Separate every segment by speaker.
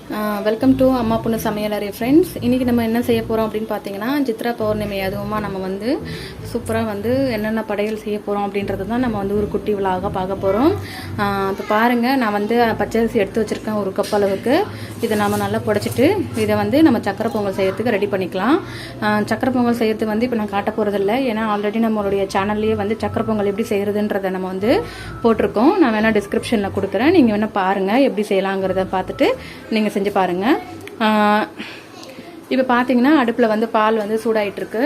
Speaker 1: Welcome to அம்மா பொண்ணு சமையலறை ஃப்ரெண்ட்ஸ். இன்றைக்கி நம்ம என்ன செய்ய போகிறோம் அப்படின்னு பார்த்தீங்கன்னா, சித்ரா பௌர்ணமி அதுவுமா நம்ம வந்து சூப்பராக வந்து என்னென்ன படையல் செய்ய போகிறோம் அப்படின்றது தான் நம்ம வந்து ஒரு குட்டி விழாவாக பார்க்க போகிறோம். இப்போ பாருங்கள், நான் வந்து பச்சரிசி எடுத்து வச்சுருக்கேன் ஒரு கப் அளவுக்கு. இதை நம்ம நல்லா புடைச்சிட்டு இதை வந்து நம்ம சக்கரை பொங்கல் செய்யறதுக்கு ரெடி பண்ணிக்கலாம். சக்கரை பொங்கல் செய்யறதுக்கு வந்து இப்போ நான் காட்ட போகிறதில்ல, ஏன்னா ஆல்ரெடி நம்மளுடைய சேனல்லையே வந்து சக்கரை பொங்கல் எப்படி செய்கிறதுன்றதை நம்ம வந்து போட்டிருக்கோம். நான் வேணால் டிஸ்கிரிப்ஷனில் கொடுக்குறேன், நீங்கள் வேணால் பாருங்கள் எப்படி செய்யலாங்கிறத பார்த்துட்டு நீங்கள் செஞ்சு பாருங்கள். இப்போ பார்த்தீங்கன்னா அடுப்பில் வந்து பால் வந்து சூடாயிட்டிருக்கு.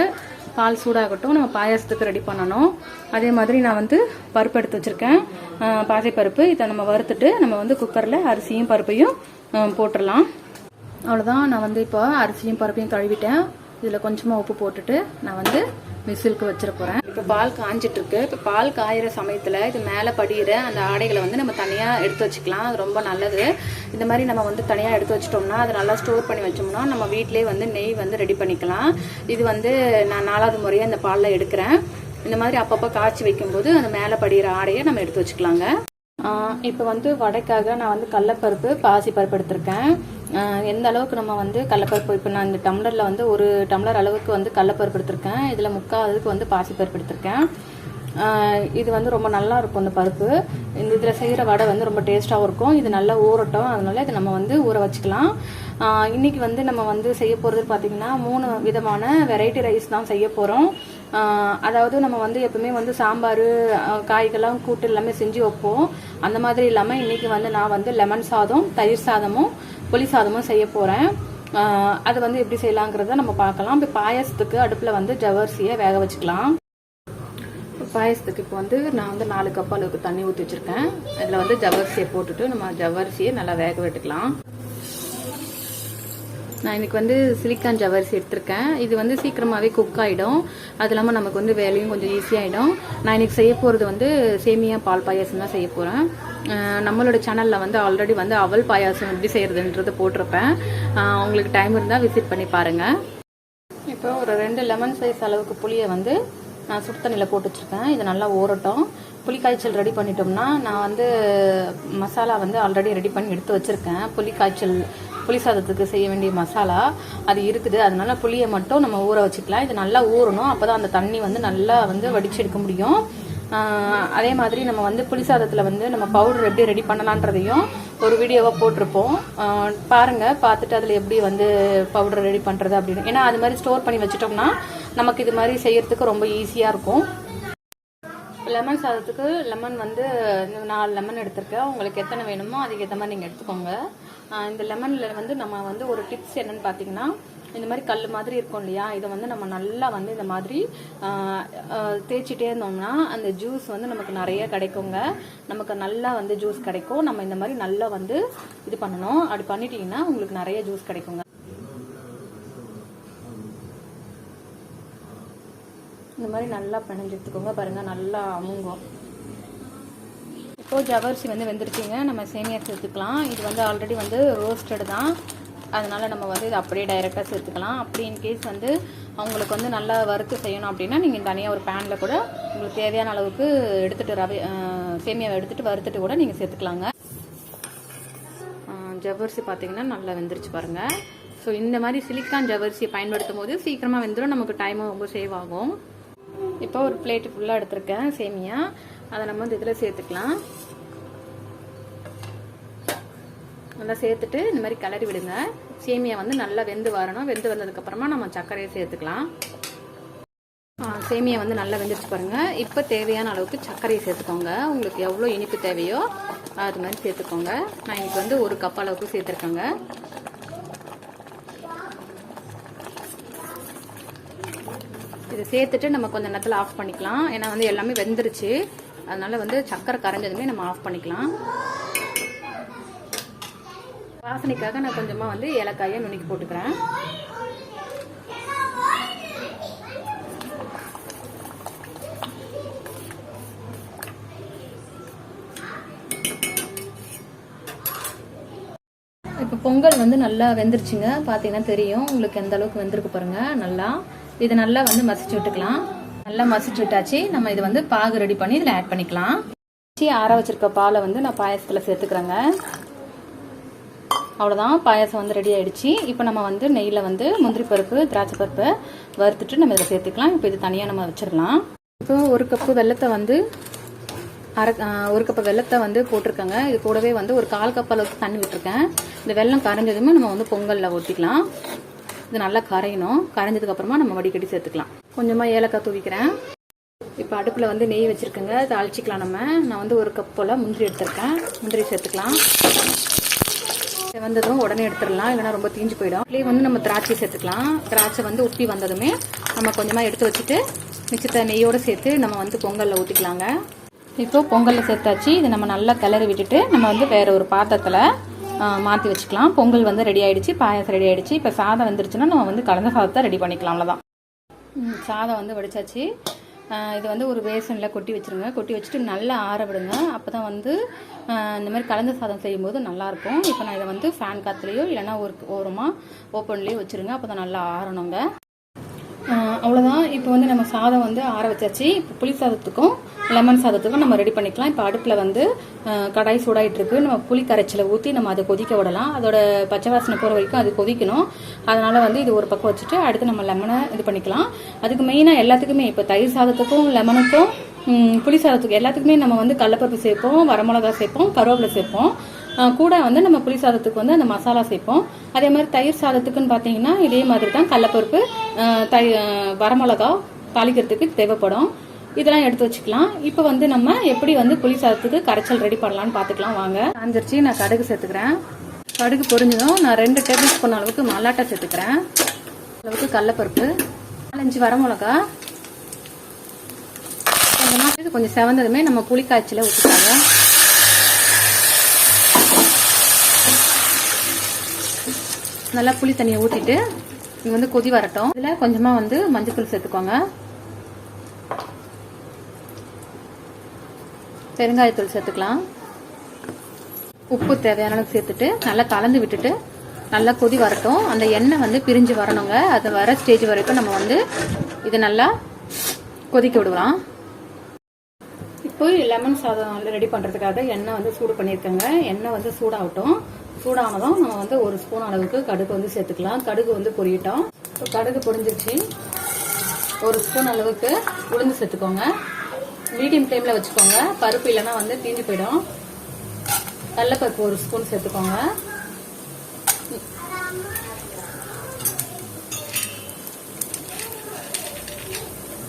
Speaker 1: பால் சூடாகட்டும், நம்ம பாயாசத்துக்கு ரெடி பண்ணணும். அதே மாதிரி நான் வந்து பருப்பு எடுத்து வச்சுருக்கேன், பாசிப்பருப்பு. இதை நம்ம வறுத்துட்டு நம்ம வந்து குக்கரில் அரிசியும் பருப்பையும் போட்டுடலாம். அவ்வளோதான். நான் வந்து இப்போ அரிசியும் பருப்பையும் கழுவிட்டேன். இதில் கொஞ்சமாக உப்பு போட்டுட்டு நான் வந்து விசிலுக்கு வச்சிட போகிறேன். இப்போ பால் காஞ்சிட்ருக்கு. இப்போ பால் காயிற சமயத்தில் இது மேலே படிகிற அந்த ஆடைகளை வந்து நம்ம தனியாக எடுத்து வச்சுக்கலாம். அது ரொம்ப நல்லது. இந்த மாதிரி நம்ம வந்து தனியாக எடுத்து வச்சிட்டோம்னா அதை நல்லா ஸ்டோர் பண்ணி வச்சோம்னா நம்ம வீட்டிலே வந்து நெய் வந்து ரெடி பண்ணிக்கலாம். இது வந்து நான் 4வது முறையாக இந்த பாலில் எடுக்கிறேன். இந்த மாதிரி அப்பப்போ காய்ச்சி வைக்கும்போது அந்த மேலே படிகிற ஆடையை நம்ம எடுத்து வச்சுக்கலாங்க. இப்போ வந்து வடைக்காக நான் வந்து கடலப்பருப்பு பாசிப்பருப்பு எடுத்திருக்கேன். எந்த அளவுக்கு நம்ம வந்து கடலப்பருப்பு, இப்போ நான் இந்த டம்ளரில் வந்து 1 டம்ளர் அளவுக்கு வந்து கடலப்பருப்பு எடுத்திருக்கேன். இதில் 3/4 அளவுக்கு வந்து பாசிப்பருப்பு எடுத்திருக்கேன். இது வந்து ரொம்ப நல்லா இருக்கும் இந்த பருப்பு. இந்த இதில் செய்கிற வடை வந்து ரொம்ப டேஸ்ட்டாகவும் இருக்கும். இது நல்லா ஊறட்டும், அதனால இதை நம்ம வந்து ஊற வச்சுக்கலாம். இன்றைக்கி வந்து நம்ம வந்து செய்ய போகிறது பார்த்திங்கன்னா 3 விதமான வெரைட்டி ரைஸ் தான் செய்ய போகிறோம். அதாவது நம்ம வந்து எப்பவுமே வந்து சாம்பார் காய்கெல்லாம் கூட்டு எல்லாமே செஞ்சு வைப்போம். அந்த மாதிரி இல்லாமல் இன்றைக்கி வந்து நான் வந்து லெமன் சாதம், தயிர் சாதமும், புளிசாதமும் செய்ய போகிறேன். அது வந்து எப்படி செய்யலாங்கிறத நம்ம பார்க்கலாம். இப்போ பாயசத்துக்கு அடுப்பில் வந்து ஜவ்வரிசியை வேக வச்சுக்கலாம். பாயசத்துக்கு இப்போ வந்து நான் வந்து 4 கப் அளவுக்கு தண்ணி ஊற்றி வச்சுருக்கேன். அதில் வந்து ஜவ்வரிசியை போட்டுட்டு நம்ம ஜவ்வரிசியை நல்லா வேக விட்டுக்கலாம். நான் இன்றைக்கி வந்து சிலிக்கான் ஜவ்வரிசி எடுத்திருக்கேன். இது வந்து சீக்கிரமாகவே குக் ஆகிடும். அது இல்லாமல் நமக்கு வந்து வேலையும் கொஞ்சம் ஈஸியாகிடும். நான் இன்றைக்கி செய்ய போகிறது வந்து சேமியா பால் பாயாசம் தான் செய்ய போகிறேன். நம்மளோட சேனலில் வந்து ஆல்ரெடி வந்து அவல் பாயாசம் எப்படி செய்கிறதுன்றது போட்டிருப்பேன். உங்களுக்கு டைம் இருந்தால் விசிட் பண்ணி பாருங்கள். இப்போ ஒரு 2 லெமன் சைஸ் அளவுக்கு புளியை வந்து நான் சுடு தண்ணியில் போட்டு வச்சுருக்கேன். இது நல்லா ஊறட்டும். புளிக்காய்ச்சல் ரெடி பண்ணிட்டோம்னா நான் வந்து மசாலா வந்து ஆல்ரெடி ரெடி பண்ணி எடுத்து வச்சுருக்கேன். புளிசாதத்துக்கு செய்ய வேண்டிய மசாலா அது இருக்குது. அதனால புளியை மட்டும் நம்ம ஊற வச்சுக்கலாம். இது நல்லா ஊறணும், அப்போ தான் அந்த தண்ணி வந்து நல்லா வந்து வடிச்சு எடுக்க முடியும். அதே மாதிரி நம்ம வந்து புளிசாதத்தில் வந்து நம்ம பவுடர் எப்படி ரெடி பண்ணலான்றதையும் ஒரு வீடியோவாக போட்டிருப்போம். பாருங்கள், பார்த்துட்டு அதில் எப்படி வந்து பவுடர் ரெடி பண்ணுறது அப்படின்னு. ஏன்னா அது மாதிரி ஸ்டோர் பண்ணி வச்சுட்டோம்னா நமக்கு இது மாதிரி செய்யறதுக்கு ரொம்ப ஈஸியாக இருக்கும். லெமன் சாதத்துக்கு லெமன் வந்து 4 லெமன் எடுத்திருக்கேன். உங்களுக்கு எத்தனை வேணுமோ அதுக்கேற்ற மாதிரி நீங்கள் எடுத்துக்கோங்க. இந்த லெமனில் வந்து நம்ம வந்து ஒரு டிப்ஸ் என்னன்னு பார்த்தீங்கன்னா, இந்த மாதிரி கல் மாதிரி இருக்கும் இல்லையா, இதை வந்து நம்ம நல்லா வந்து இந்த மாதிரி தேய்ச்சிட்டே இருந்தோம்னா அந்த ஜூஸ் வந்து நமக்கு நிறைய கிடைக்குங்க. நமக்கு நல்லா வந்து ஜூஸ் கிடைக்கும். நம்ம இந்த மாதிரி நல்லா வந்து இது பண்ணணும். அப்படி பண்ணிட்டீங்கன்னா உங்களுக்கு நிறைய ஜூஸ் கிடைக்குங்க. இந்த மாதிரி நல்லா பிணைஞ்சு எடுத்துக்கோங்க. பாருங்கள், நல்லா அமுங்கும். இப்போது ஜவ்வரிசி வந்து வெந்துருச்சுங்க. நம்ம சேமியா சேர்த்துக்கலாம். இது வந்து ஆல்ரெடி வந்து ரோஸ்டடு தான், அதனால் நம்ம வந்து இது அப்படியே டைரெக்டாக சேர்த்துக்கலாம். அப்படி இன்கேஸ் வந்து அவங்களுக்கு வந்து நல்லா வறுத்து செய்யணும் அப்படின்னா நீங்கள் தனியாக ஒரு பேனில் கூட உங்களுக்கு தேவையான அளவுக்கு எடுத்துகிட்டு சேமியாவை எடுத்துகிட்டு வறுத்துட்டு கூட நீங்கள் சேர்த்துக்கலாங்க. ஜவ்வரிசி பார்த்திங்கன்னா நல்லா வெந்துருச்சு பாருங்கள். ஸோ இந்த மாதிரி சிலிக்கான் ஜவ்வரிசியை பயன்படுத்தும் போது சீக்கிரமாக வெந்துடும், நமக்கு டைமும் ரொம்ப சேவ் ஆகும். இப்போ ஒரு பிளேட்டு ஃபுல்லாக எடுத்திருக்கேன் சேமியா. அதை நம்ம வந்து இதில் சேர்த்துக்கலாம். நல்லா சேர்த்துட்டு இந்த மாதிரி கிளறி விடுங்க. சேமியா வந்து நல்லா வெந்து வரணும். வெந்து வந்ததுக்கப்புறமா நம்ம சர்க்கரையை சேர்த்துக்கலாம். சேமியா வந்து நல்லா வெந்துருச்சு பாருங்கள். இப்போ தேவையான அளவுக்கு சர்க்கரையை சேர்த்துக்கோங்க. உங்களுக்கு எவ்வளோ இனிப்பு தேவையோ அது மாதிரி சேர்த்துக்கோங்க. நான் இன்னைக்கு வந்து 1 கப் அளவுக்கு சேர்த்துருக்கேங்க. இதை சேர்த்துட்டு நம்ம கொஞ்சம் நேரத்தில் ஆஃப் பண்ணிக்கலாம். ஏன்னா வந்து எல்லாமே வெந்துருச்சு, அதனால வந்து சர்க்கரை கரைஞ்சதுமே நம்ம ஆஃப் பண்ணிக்கலாம். வாசனைக்காக நான் கொஞ்சமாக வந்து ஏலக்காயை நுணுக்கி போட்டுக்கிறேன். இப்போ பொங்கல் வந்து நல்லா வெந்துருச்சுங்க. பார்த்தீங்கன்னா தெரியும் உங்களுக்கு எந்த அளவுக்கு வெந்திருக்கு பாருங்கள். நல்லா இதை நல்லா வந்து மசிச்சு விட்டுக்கலாம். நல்லா மசிச்சு விட்டாச்சு. நம்ம இது வந்து பாகு ரெடி பண்ணி இதில் ஆட் பண்ணிக்கலாம். ஆற வச்சிருக்க பாலை வந்து நான் பாயசத்தில் சேர்த்துக்கிறேங்க. அவ்வளோதான், பாயாசம் வந்து ரெடி ஆகிடுச்சு. இப்போ நம்ம வந்து நெய்யில் வந்து முந்திரி பருப்பு திராட்சை பருப்பை வறுத்துட்டு நம்ம இதில் சேர்த்துக்கலாம். இப்போ இது தனியாக நம்ம வச்சிடலாம். இப்போ ஒரு கப்பு வெல்லத்தை வந்து ஒரு கப்பு வெல்லத்தை வந்து போட்டிருக்கேங்க. இது கூடவே வந்து ஒரு 1/4 கப் அளவுக்கு தண்ணி விட்டுருக்கேன். இந்த வெல்லம் கரைஞ்சதுமே நம்ம வந்து பொங்கலில் ஊற்றிக்கலாம். இது நல்லா கரையணும். கரைஞ்சதுக்கப்புறமா நம்ம வடிகட்டி சேர்த்துக்கலாம். கொஞ்சமாக ஏலக்காய் தூவிக்கிறேன். இப்போ அடுப்பில் வந்து நெய் வச்சுருக்கேங்க, தாளிச்சிக்கலாம். நான் வந்து ஒரு கப் போல் முந்திரி எடுத்திருக்கேன். முந்திரி சேர்த்துக்கலாம். வந்ததும் உடனே எடுத்துடலாம், இல்லைன்னா ரொம்ப தீஞ்சு போயிடும். இதுலேயே வந்து நம்ம திராட்சை சேர்த்துக்கலாம். திராட்சை வந்து உப்பி வந்ததுமே நம்ம கொஞ்சமாக எடுத்து வச்சுட்டு மிச்சத்தை நெய்யோடு சேர்த்து நம்ம வந்து பொங்கலில் ஊற்றிக்கலாங்க. இப்போ பொங்கலில் சேர்த்தாச்சு. இதை நம்ம நல்லா கிளறி விட்டுட்டு நம்ம வந்து வேறு ஒரு பாத்திரத்தில் மாற்றி வச்சுக்கலாம். பொங்கல் வந்து ரெடி ஆகிடுச்சு, பாயாசம் ரெடி ஆகிடுச்சு. இப்போ சாதம் வந்துருச்சுன்னா நம்ம வந்து கலந்த சாதத்தை ரெடி பண்ணிக்கலாம். அவ்வளோதான். சாதம் வந்து வடிச்சாச்சு. இது வந்து ஒரு பேசனில் கொட்டி வச்சுருங்க. கொட்டி வச்சுட்டு நல்லா ஆற விடுங்க. அப்போ தான் வந்து இந்த மாதிரி கலந்த சாதம் செய்யும்போது நல்லாயிருக்கும். இப்போ நான் இதை வந்து ஃபேன் காற்றுலையோ இல்லைனா ஒரு ஓரமாக ஓப்பன்லேயோ வச்சுருங்க. அப்போ தான் நல்லா ஆறணுங்க. அவ்வளோதான். இப்போ வந்து நம்ம சாதம் வந்து ஆற வச்சாச்சு. இப்போ புளி சாதத்துக்கும் லெமன் சாதத்துக்கும் நம்ம ரெடி பண்ணிக்கலாம். இப்போ அடுப்பில் வந்து கடாய் சூடாயிட்டு இருக்கு. நம்ம புளி கரைச்சலை ஊற்றி நம்ம அதை கொதிக்க விடலாம். அதோட பச்சை வாசனை போகிற வரைக்கும் அது கொதிக்கணும். அதனால் வந்து இது ஒரு பக்கம் வச்சுட்டு அடுத்து நம்ம லெமனை இது பண்ணிக்கலாம். அதுக்கு மெயினாக எல்லாத்துக்குமே இப்போ தயிர் சாதத்துக்கும் லெமனுக்கும் புளி சாதத்துக்கும் எல்லாத்துக்குமே நம்ம வந்து கடலைப்பருப்பு சேர்ப்போம், வரமிளகா சேர்ப்போம், கருவேப்பிலை சேர்ப்போம். கூட வந்து நம்ம புளி சாதத்துக்கு வந்து அந்த மசாலா சேர்ப்போம். அதே மாதிரி தயிர் சாதத்துக்குன்னு பார்த்தீங்கன்னா இதே மாதிரி தான் கடலைப்பருப்பு, வரமிளகா தாளிக்கிறதுக்கு தேவைப்படும். இதெல்லாம் எடுத்து வச்சுக்கலாம். இப்போ வந்து நம்ம எப்படி வந்து புளி சாதத்துக்கு கரைச்சல் ரெடி பண்ணலான்னு பார்த்துக்கலாம் வாங்க. காஞ்சிருச்சு. நான் கடுகு சேர்த்துக்கிறேன். கடுகு பொரிஞ்சதும் நான் 2 டேபிள் ஸ்பூன் அளவுக்கு மல்லாட்டை சேர்த்துக்கிறேன். அளவுக்கு கடலைப்பருப்பு, 4-5 வரமிளகா. கொஞ்சம் செவந்ததுமே நம்ம புளி காய்ச்சல ஊற்றிக்கலாங்க. நல்லா புளி தண்ணியை ஊற்றிட்டு இங்கே வந்து கொதி வரட்டும். இதில் கொஞ்சமாக வந்து மஞ்சத்தூள் சேர்த்துக்கோங்க. பெருங்காயத்தூள் சேர்த்துக்கலாம். உப்பு தேவையான அளவுக்கு சேர்த்துட்டு நல்லா கலந்து விட்டுட்டு நல்லா கொதி வரட்டும். அந்த எண்ணெய் வந்து பிரிஞ்சு வரணுங்க. அது வர ஸ்டேஜ் வரைக்கும் நம்ம வந்து இதை நல்லா கொதிக்க விடலாம். இப்போ லெமன் சாதம் ரெடி பண்ணுறதுக்காக எண்ணெய் வந்து சூடு பண்ணியிருக்கேங்க. எண்ணெய் வந்து சூடாகட்டும். சூடானதும் நம்ம வந்து 1 ஸ்பூன் அளவுக்கு கடுகு வந்து சேர்த்துக்கலாம். கடுகு வந்து பொரியட்டும். இப்போ கடுகு பொரிஞ்சிருச்சு. 1 ஸ்பூன் அளவுக்கு உளுந்து சேர்த்துக்கோங்க. மீடியம் ஃப்ளேமில் வச்சுக்கோங்க. பருப்பு இல்லைன்னா வந்து தீஞ்சு போயிடும். கடலைப்பருப்பு 1 ஸ்பூன் சேர்த்துக்கோங்க.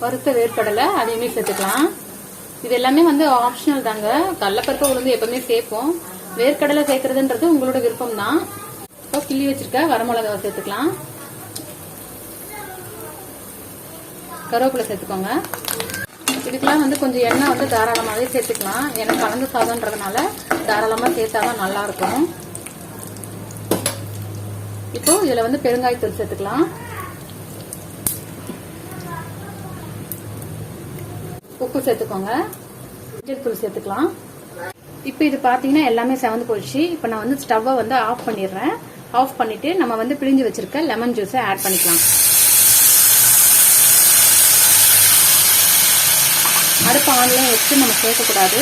Speaker 1: வறுத்த வேர்க்கடலை அதையுமே சேர்த்துக்கலாம். இது எல்லாமே வந்து ஆப்ஷனல் தாங்க. கடலைப்பருப்பு உளுந்து எப்பவுமே சேர்ப்போம். வேர்க்கடலை சேர்க்கறதுன்றது உங்களோட விருப்பம் தான். இப்போ கிள்ளி வச்சிருக்க வரமிளகாவை சேர்த்துக்கலாம். கருவேப்பிலை சேர்த்துக்கோங்க. இதுக்கெல்லாம் வந்து கொஞ்சம் எண்ணெய் வந்து தாராளமாகவே சேர்த்துக்கலாம். ஏன்னா கலந்து சாதம்ன்றதுனால தாராளமாக சேர்த்தாதான் நல்லா இருக்கும். இப்போ இதில் வந்து பெருங்காயத்தூள் சேர்த்துக்கலாம். உப்பு சேர்த்துக்கோங்க. மஞ்சள் தூள் சேர்த்துக்கலாம். இப்போ இது பார்த்தீங்கன்னா எல்லாமே செவந்து போயிடுச்சு. இப்போ நான் வந்து ஸ்டவ்வை வந்து ஆஃப் பண்ணிடுறேன். ஆஃப் பண்ணிட்டு நம்ம வந்து பிழிஞ்சு வச்சிருக்க லெமன் ஜூஸை ஆட் பண்ணிக்கலாம். அடுப்பு ஆன்லைன் வச்சு நம்ம சேர்க்கக்கூடாது.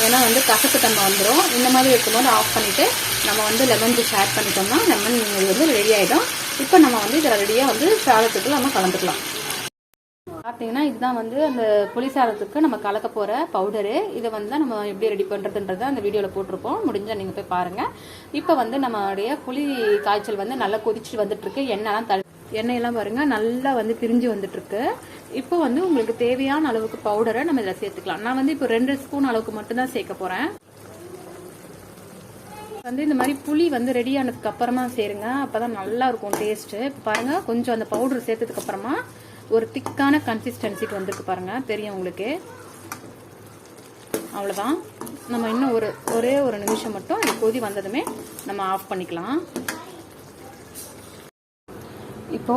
Speaker 1: ஏன்னா வந்து கசப்பு தன்மை வந்துடும். இந்த மாதிரி இருக்கும்போது ஆஃப் பண்ணிட்டு நம்ம வந்து லெமன் ஜூஸ் ஆட் பண்ணிட்டோம்னா லெமன் இது வந்து ரெடி ஆகிடும். இப்போ நம்ம வந்து இதில் ரெடியாக வந்து சாதத்துக்கு நம்ம கலந்துக்கலாம். பார்த்தீங்கன்னா இதுதான் வந்து அந்த புளி சாதத்துக்கு நம்ம கலக்க போகிற பவுடரு. இதை வந்து நம்ம எப்படி ரெடி பண்ணுறதுன்றதை அந்த வீடியோவில் போட்டிருப்போம். முடிஞ்சால் நீங்கள் போய் பாருங்கள். இப்போ வந்து நம்மளுடைய புளி காய்ச்சல் வந்து நல்லா கொதிச்சு வந்துட்டுருக்கு. எண்ணெயெல்லாம் பாருங்கள் நல்லா வந்து பிரிஞ்சு வந்துட்டுருக்கு. இப்போ வந்து உங்களுக்கு தேவையான அளவுக்கு பவுடரை நம்ம இதில் சேர்த்துக்கலாம். நான் வந்து இப்போ 2 ஸ்பூன் அளவுக்கு மட்டும்தான் சேர்க்க போகிறேன். வந்து இந்த மாதிரி புளி வந்து ரெடி ஆனதுக்கு அப்புறமா சேருங்க. அப்போ தான் நல்லா இருக்கும் டேஸ்ட்டு. இப்போ பாருங்கள் கொஞ்சம் அந்த பவுடர் சேர்த்ததுக்கு அப்புறமா ஒரு திக்கான கன்சிஸ்டன்சிக்கு வந்துருக்கு பாருங்க, தெரியும் உங்களுக்கு. அவ்வளோதான். நம்ம இன்னும் ஒரே ஒரு நிமிஷம் மட்டும் இது கொதி வந்ததுமே நம்ம ஆஃப் பண்ணிக்கலாம். இப்போ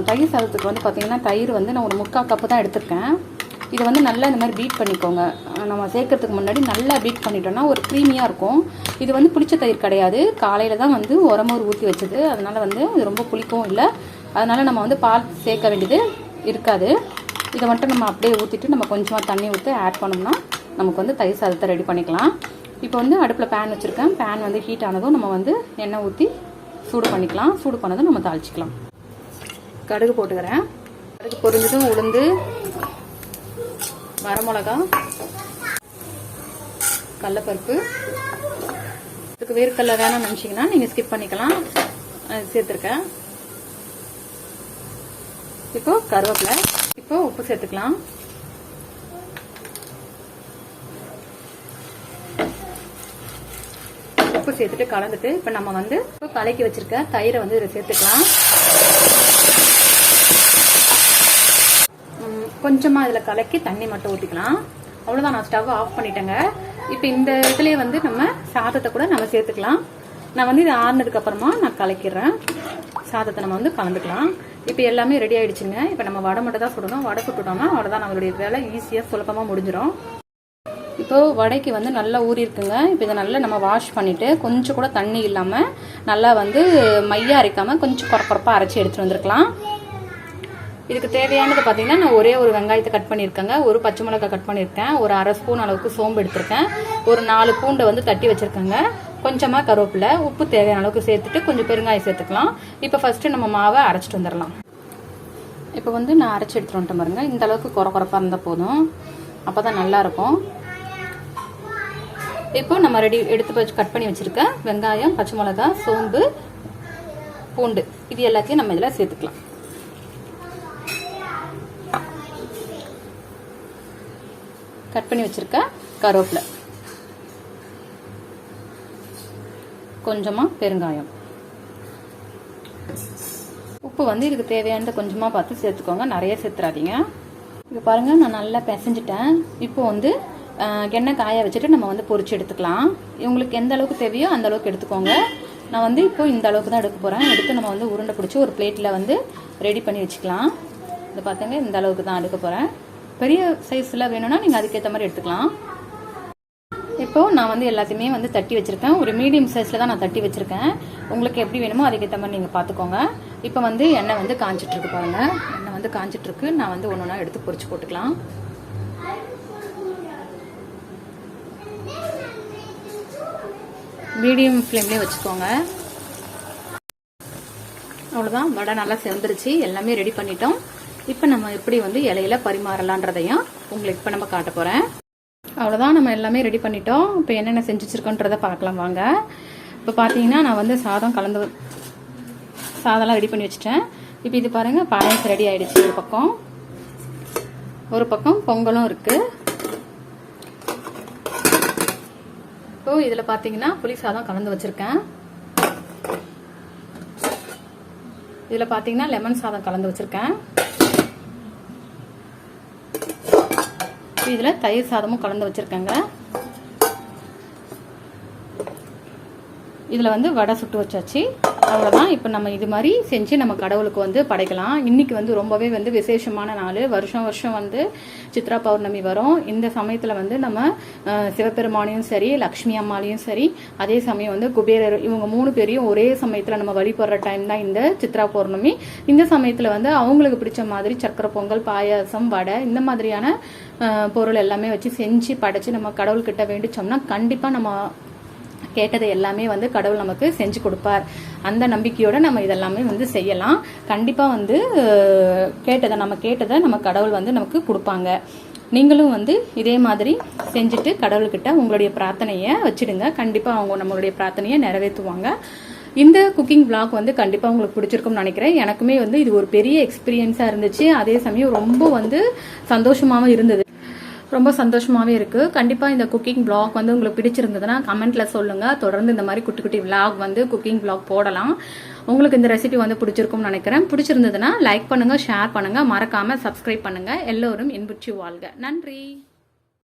Speaker 1: தயிர் சாதத்துக்கு வந்து பார்த்தீங்கன்னா தயிர் வந்து நான் ஒரு 3/4 கப்பு தான் எடுத்திருக்கேன். இதை வந்து நல்லா இந்த மாதிரி பீட் பண்ணிக்கோங்க. நம்ம சேர்க்கறதுக்கு முன்னாடி நல்லா பீட் பண்ணிட்டோம்னா ஒரு க்ரீமியாக இருக்கும். இது வந்து புளிச்ச தயிர் கிடையாது. காலையில் தான் வந்து உரமோர் ஊற்றி வச்சது. அதனால் வந்து இது ரொம்ப புளிக்கும் இல்லை. அதனால் நம்ம வந்து பால் சேர்க்க வேண்டியது இருக்காது. இதை மட்டும் நம்ம அப்படியே ஊற்றிட்டு நம்ம கொஞ்சமாக தண்ணி ஊற்றி ஆட் பண்ணோம்னா நமக்கு வந்து தயிர் சாதத்தை ரெடி பண்ணிக்கலாம். இப்போ வந்து அடுப்பில் பேன் வச்சுருக்கேன். பேன் வந்து ஹீட் ஆனதும் நம்ம வந்து எண்ணெய் ஊற்றி சூடு பண்ணிக்கலாம். சூடு பண்ணதும் நம்ம தாளிச்சிக்கலாம். கடுகு போட்டுக்கிறேன். கடுகு பொரிஞ்சதும் உளுந்து, வரமிளகா, கடலைப்பருப்பு, இதுக்கு வேர்க்கடலை வேணும்னு நினச்சிங்கன்னா நீங்கள் ஸ்கிப் பண்ணிக்கலாம். சேர்த்துருக்கேன். இப்போ கருவேப்பிலை, இப்போ உப்பு சேர்த்துக்கலாம். உப்பு சேர்த்துட்டு கலந்துட்டு இப்போ நம்ம வந்து கலக்கி வச்சிருக்க தயிரை வந்து இதில் சேர்த்துக்கலாம். கொஞ்சமாக இதில் கலக்கி தண்ணி மட்டும் ஊற்றிக்கலாம். அவ்வளோதான், நான் ஸ்டவ் ஆஃப் பண்ணிட்டேங்க. இப்போ இந்த இதுலேயே வந்து நம்ம சாதத்தை கூட நம்ம சேர்த்துக்கலாம். நான் வந்து இது ஆறுனதுக்கு அப்புறமா நான் கலக்கிடுறேன். சாதத்தை நம்ம வந்து கலந்துக்கலாம். இப்போ எல்லாமே ரெடி ஆயிடுச்சுங்க. இப்போ நம்ம வடை மட்டும் தான் சுடணும். வடை சுட்டுட்டோம்னா அவ்வளோதான், நம்மளுடைய வேலை ஈஸியாக சுலபமாக முடிஞ்சிடும். இப்போ வடைக்கு வந்து நல்லா ஊறி இருக்குங்க. இப்போ இதை நல்லா நம்ம வாஷ் பண்ணிவிட்டு கொஞ்சம் கூட தண்ணி இல்லாமல் நல்லா வந்து மையாக அரைக்காமல் கொஞ்சம் குறப்பாக அரைச்சி எடுத்துகிட்டு வந்துருக்கலாம். இதுக்கு தேவையானது பார்த்தீங்கன்னா நான் ஒரே ஒரு வெங்காயத்தை கட் பண்ணியிருக்கேங்க, ஒரு பச்சை மிளகாய் கட் பண்ணியிருக்கேன், ஒரு அரை ஸ்பூன் அளவுக்கு சோம்பு எடுத்திருக்கேன், ஒரு 4 பூண்டை வந்து தட்டி வச்சுருக்கேங்க, கொஞ்சமாக கருவேப்பிலை, உப்பு தேவையான அளவுக்கு சேர்த்துட்டு கொஞ்சம் பெருங்காயம் சேர்த்துக்கலாம். இப்போ ஃபஸ்ட்டு நம்ம மாவை அரைச்சிட்டு வந்துடலாம். இப்போ வந்து நான் அரைச்சி எடுத்துகிட்டு வந்துட்டேன் பாருங்க. இந்த அளவுக்கு குறப்பாக இருந்தால் போதும், அப்போ தான் நல்லாயிருக்கும். இப்போ நம்ம எடுத்து வச்சு கட் பண்ணி வச்சிருக்க வெங்காயம், பச்சை மிளகாய், சோம்பு, பூண்டு இது எல்லாத்தையும் நம்ம இதில் சேர்த்துக்கலாம். கட் பண்ணி வச்சிருக்க கருவேப்பிலை, கொஞ்சமாக பெருங்காயம், உப்பு வந்து இதுக்கு தேவையானது கொஞ்சமாக பார்த்து சேர்த்துக்கோங்க, நிறைய சேர்த்துறாதீங்க. இது பாருங்க, நான் நல்லா பிசைஞ்சிட்டேன். இப்போ வந்து எண்ணெய் காய வச்சுட்டு நம்ம வந்து பொரிச்சு எடுத்துக்கலாம். உங்களுக்கு எந்த அளவுக்கு தேவையோ அந்த அளவுக்கு எடுத்துக்கோங்க. நான் வந்து இப்போ இந்த அளவுக்கு தான் எடுக்க போகிறேன். எடுத்து நம்ம வந்து உருண்டை பிடிச்சி ஒரு பிளேட்டில் வந்து ரெடி பண்ணி வச்சுக்கலாம். இது பார்த்துங்க, இந்த அளவுக்கு தான் எடுக்க போகிறேன். பெரிய சைஸில் வேணும்னா நீங்கள் அதுக்கேற்ற மாதிரி எடுத்துக்கலாம். இப்போது நான் வந்து எல்லாத்தையுமே வந்து தட்டி வச்சுருக்கேன். ஒரு மீடியம் சைஸில் தான் நான் தட்டி வச்சுருக்கேன். உங்களுக்கு எப்படி வேணுமோ அதுக்கேற்ற மாதிரி நீங்கள் பார்த்துக்கோங்க. இப்போ வந்து எண்ணெய் வந்து காஞ்சிட்ருக்கு பாருங்கள். எண்ணெய் வந்து காஞ்சிட்ருக்கு. நான் வந்து ஒன்று ஒன்றா எடுத்து பொரிச்சு போட்டுக்கலாம். மீடியம் ஃப்ளேம்லேயே வச்சுக்கோங்க. அவ்வளோதான், வடை நல்லா செவந்துருச்சு. எல்லாமே ரெடி பண்ணிட்டோம். இப்போ நம்ம எப்படி வந்து இலையில பரிமாறலான்றதையும் உங்களுக்கு இப்போ நம்ம காட்ட போகிறேன். அவ்வளோதான், நம்ம எல்லாமே ரெடி பண்ணிட்டோம். இப்போ என்னென்ன செஞ்சு வச்சுருக்கோன்றதை பார்க்கலாம் வாங்க. இப்போ பார்த்தீங்கன்னா நான் வந்து சாதம்லாம் ரெடி பண்ணி வச்சுட்டேன். இப்போ இது பாருங்கள், பாயசம் ரெடி ஆகிடுச்சு. ஒரு பக்கம் பொங்கலும் இருக்குது. இப்போ இதில் பார்த்தீங்கன்னா புளிசாதம் கலந்து வச்சுருக்கேன். இதில் பார்த்தீங்கன்னா லெமன் சாதம் கலந்து வச்சுருக்கேன். இதில் தயிர் சாதமும் கலந்து வச்சுருக்கேங்க. இதில் வந்து வடை சுட்டு வச்சாச்சு. அவ்வளோதான். இப்போ நம்ம இது மாதிரி செஞ்சு நம்ம கடவுளுக்கு வந்து படைக்கலாம். இன்றைக்கி வந்து ரொம்பவே வந்து விசேஷமான நாள். வருஷம் வருஷம் வந்து சித்ரா பௌர்ணமி வரும். இந்த சமயத்தில் வந்து நம்ம சிவபெருமானையும் சரி, லக்ஷ்மி அம்மாலையும் சரி, அதே சமயம் வந்து குபேரர், இவங்க 3 பேரையும் ஒரே சமயத்தில் நம்ம வழிபடுற டைம் தான் இந்த சித்ரா பௌர்ணமி. இந்த சமயத்தில் வந்து அவங்களுக்கு பிடிச்ச மாதிரி சக்கரை பொங்கல், பாயாசம், வடை இந்த மாதிரியான பொருள் எல்லாமே வச்சு செஞ்சு படைச்சு நம்ம கடவுள்கிட்ட வேண்டிச்சோம்னா கண்டிப்பாக நம்ம கேட்டதை எல்லாமே வந்து கடவுள் நமக்கு செஞ்சு கொடுப்பார். அந்த நம்பிக்கையோட நம்ம இதெல்லாமே வந்து செய்யலாம். கண்டிப்பாக வந்து கேட்டதை நம்ம கடவுள் வந்து நமக்கு கொடுப்பாங்க. நீங்களும் வந்து இதே மாதிரி செஞ்சுட்டு கடவுள்கிட்ட உங்களுடைய பிரார்த்தனையை வச்சுடுங்க. கண்டிப்பாக அவங்க நம்மளுடைய பிரார்த்தனையை நிறைவேற்றுவாங்க. இந்த குக்கிங் vlog வந்து கண்டிப்பாக உங்களுக்கு பிடிச்சிருக்கும்னு நினைக்கிறேன். எனக்குமே வந்து இது ஒரு பெரிய எக்ஸ்பீரியன்ஸாக இருந்துச்சு. அதே சமயம் ரொம்ப வந்து சந்தோஷமாகவும் இருந்தது. ரொம்ப சந்தோஷமாகவே இருக்குது. கண்டிப்பாக இந்த குக்கிங் vlog வந்து உங்களுக்கு பிடிச்சிருந்ததுன்னா கமெண்ட்டில் சொல்லுங்கள். தொடர்ந்து இந்த மாதிரி குட்டி குட்டி vlog வந்து குக்கிங் vlog போடலாம். உங்களுக்கு இந்த ரெசிபி வந்து பிடிச்சிருக்கும்னு நினைக்கிறேன். பிடிச்சிருந்ததுன்னா லைக் பண்ணுங்கள், ஷேர் பண்ணுங்கள், மறக்காமல் சப்ஸ்கிரைப் பண்ணுங்கள். எல்லோரும் இன்புற்று வாழ்க. நன்றி.